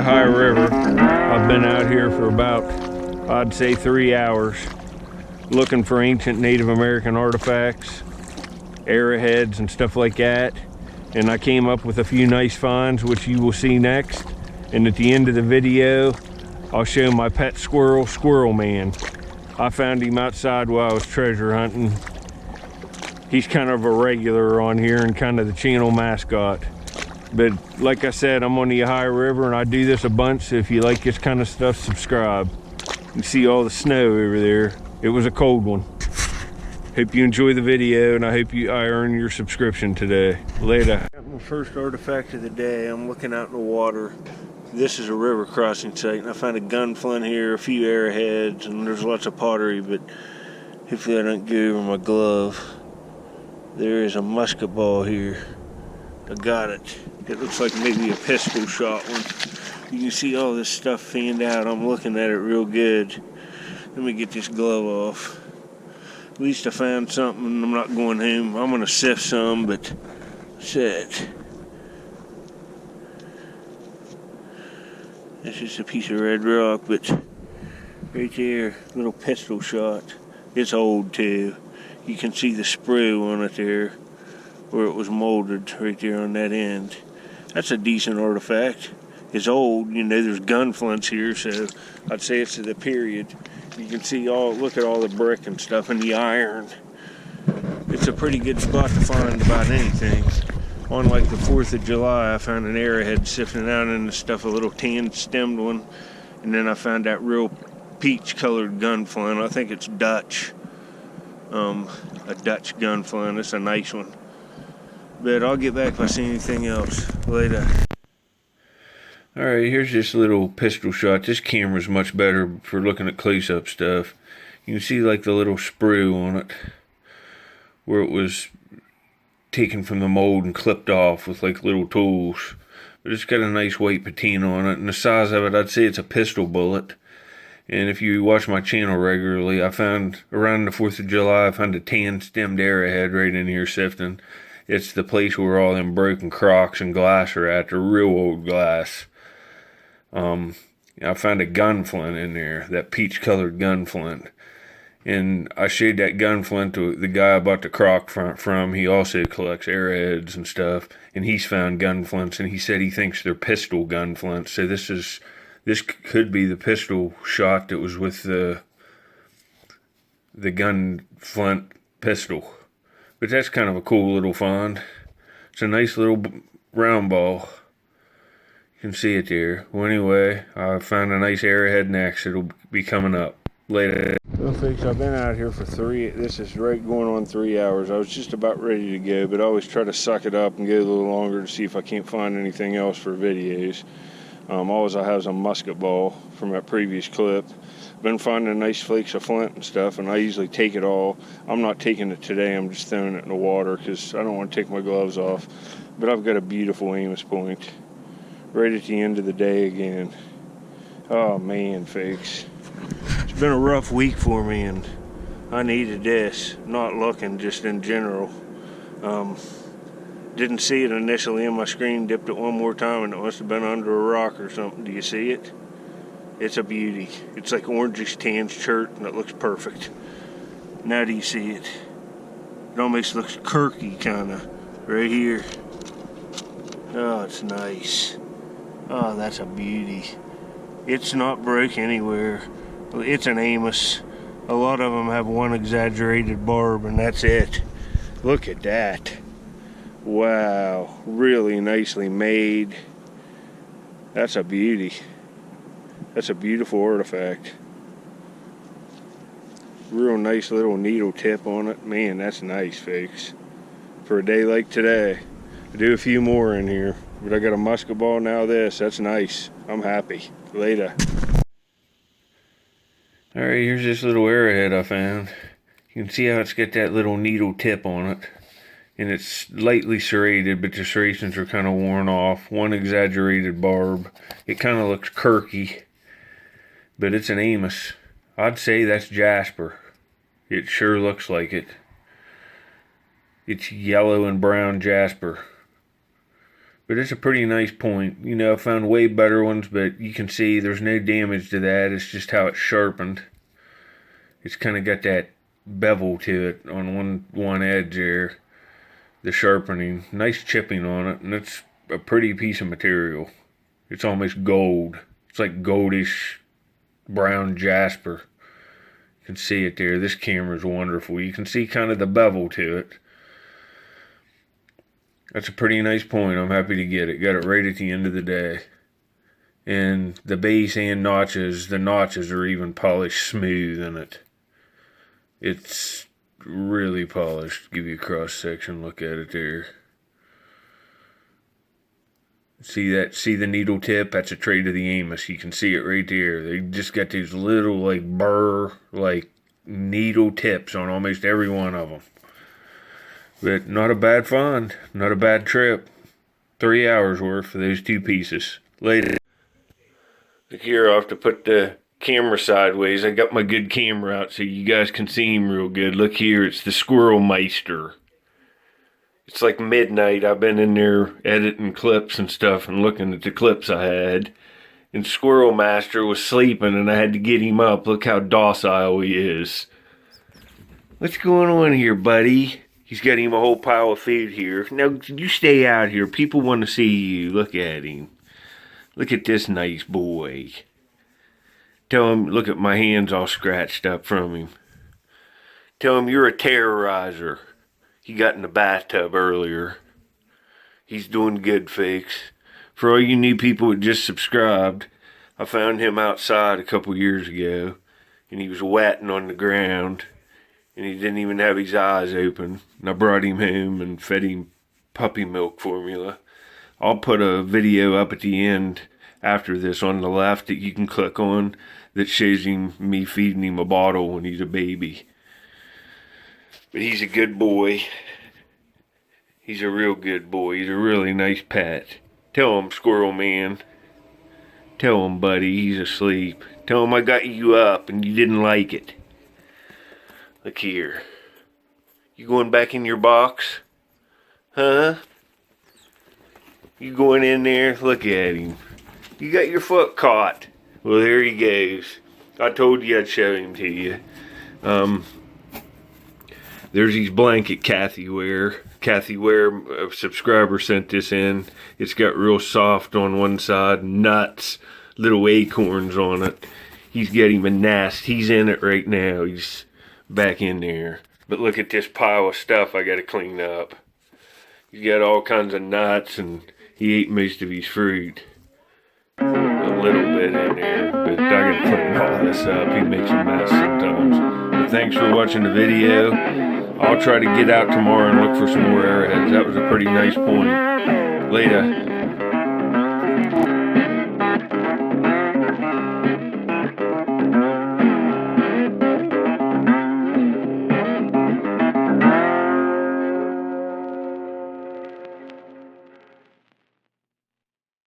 Ohio River. I've been out here for about, I'd say 3 hours, looking for ancient Native American artifacts, arrowheads and stuff like that. And I came up with a few nice finds, which you will see next. And at the end of the video, I'll show my pet squirrel, Squirrel Man. I found him outside while I was treasure hunting. He's kind of a regular on here and kind of the channel mascot. But like I said, I'm on the Ohio River and I do this a bunch, so if you like this kind of stuff, subscribe. You can see all the snow over there. It was a cold one. Hope you enjoy the video, and I hope I earn your subscription today. Later. Got my first artifact of the day. I'm looking out in the water. This is a river crossing site, and I found a gun flint here, a few arrowheads, and there's lots of pottery, but hopefully I don't go over my glove. There is a musket ball here. I got it. It looks like maybe a pistol shot one. You can see all this stuff fanned out. I'm looking at it real good. Let me get this glove off. At least I found something. I'm not going home. I'm going to sift some, but that's it. That's just a piece of red rock, but right there, little pistol shot. It's old too. You can see the sprue on it there, where it was molded right there on that end. That's a decent artifact. It's old, you know, there's gun flints here, so I'd say it's of the period. You can see look at all the brick and stuff and the iron. It's a pretty good spot to find about anything. On like the 4th of July, I found an arrowhead sifting out in the stuff, a little tan stemmed one. And then I found that real peach colored gun flint. I think it's Dutch. A Dutch gun flint. It's a nice one. But I'll get back if I see anything else later. Alright, here's this little pistol shot. This camera's much better for looking at close-up stuff. You can see like the little sprue on it, where it was taken from the mold and clipped off with like little tools. But it's got a nice white patina on it, and the size of it, I'd say it's a pistol bullet. And if you watch my channel regularly, I found around the 4th of July, I found a tan stemmed arrowhead right in here sifting. It's the place where all them broken crocks and glass are at, the real old glass. I found a gun flint in there, that peach colored gun flint. And I showed that gun flint to the guy I bought the crock from. He also collects arrowheads and stuff. And he's found gun flints, and he said he thinks they're pistol gun flints. So this could be the pistol shot that was with the gun flint pistol. But that's kind of a cool little find. It's a nice little round ball. You can see it there. Well, anyway, I found a nice arrowhead next. It'll be coming up later. Well, folks, I've been out here for this is right going on 3 hours. I was just about ready to go, but I always try to suck it up and go a little longer to see if I can't find anything else for videos. Always I have is a musket ball from that previous clip. Been finding nice flakes of flint and stuff, and I usually take it all. I'm not taking it today. I'm just throwing it in the water because I don't want to take my gloves off. But I've got a beautiful Amos point right at the end of the day again. Oh man, folks, it's been a rough week for me, and I needed this. Not looking, just in general. Didn't see it initially on my screen. Dipped it one more time, and it must have been under a rock or something. Do you see it? It's a beauty. It's like orangish tan shirt, and it looks perfect. Now do you see it? It almost looks kirky, kind of, right here. Oh, it's nice. Oh, that's a beauty. It's not broke anywhere. It's an Amos. A lot of them have one exaggerated barb, and that's it. Look at that. Wow, really nicely made. That's a beauty. That's a beautiful artifact. Real nice little needle tip on it. Man, that's nice, folks. For a day like today. I do a few more in here, but I got a musket ball now. That's nice. I'm happy. Later. Alright, here's this little arrowhead I found. You can see how it's got that little needle tip on it. And it's lightly serrated, but the serrations are kind of worn off. One exaggerated barb. It kind of looks kirky, but it's an Amos. I'd say that's jasper. It sure looks like it. It's yellow and brown jasper. But it's a pretty nice point. You know, I found way better ones, but you can see there's no damage to that. It's just how it's sharpened. It's kind of got that bevel to it on one edge there. The sharpening. Nice chipping on it, and it's a pretty piece of material. It's almost gold. It's like goldish brown jasper. You can see it there. This camera's wonderful. You can see kind of the bevel to it. That's a pretty nice point. I'm happy to get it. Got it right at the end of the day. And the base and notches, the notches are even polished smooth in it. It's really polished. Give you a cross section look at it there. See that? See the needle tip? That's a trait of the Amos. You can see it right there. They just got these little like burr, like needle tips on almost every one of them. But not a bad find. Not a bad trip. 3 hours worth for those two pieces. Later. Look here, I have to put the camera sideways. I got my good camera out so you guys can see him real good. Look here, it's the Squirrel Meister. It's like midnight. I've been in there editing clips and stuff and looking at the clips I had. And Squirrel Master was sleeping and I had to get him up. Look how docile he is. What's going on here, buddy? He's got him a whole pile of food here. Now, you stay out here. People want to see you. Look at him. Look at this nice boy. Tell him, look at my hands all scratched up from him. Tell him you're a terrorizer. He got in the bathtub earlier. He's doing good, folks. For all you new people that just subscribed, I found him outside a couple years ago, and he was wetting on the ground. And he didn't even have his eyes open. And I brought him home and fed him puppy milk formula. I'll put a video up at the end after this on the left that you can click on that shows him me feeding him a bottle when he's a baby. But he's a good boy. He's a real good boy. He's a really nice pet. Tell him, Squirrel Man. Tell him, buddy, he's asleep. Tell him I got you up and you didn't like it. Look here. You going back in your box? Huh? You going in there? Look at him. You got your foot caught. Well, there he goes. I told you I'd show him to you. There's his blanket Kathy wear. Kathy wear, a subscriber sent this in. It's got real soft on one side, nuts, little acorns on it. He's got him a nest. He's in it right now. He's back in there. But look at this pile of stuff I gotta clean up. He's got all kinds of nuts and he ate most of his fruit. A little bit in there, but I gotta clean all this up. He makes a mess sometimes. But thanks for watching the video. I'll try to get out tomorrow and look for some more arrowheads. That was a pretty nice point. Later.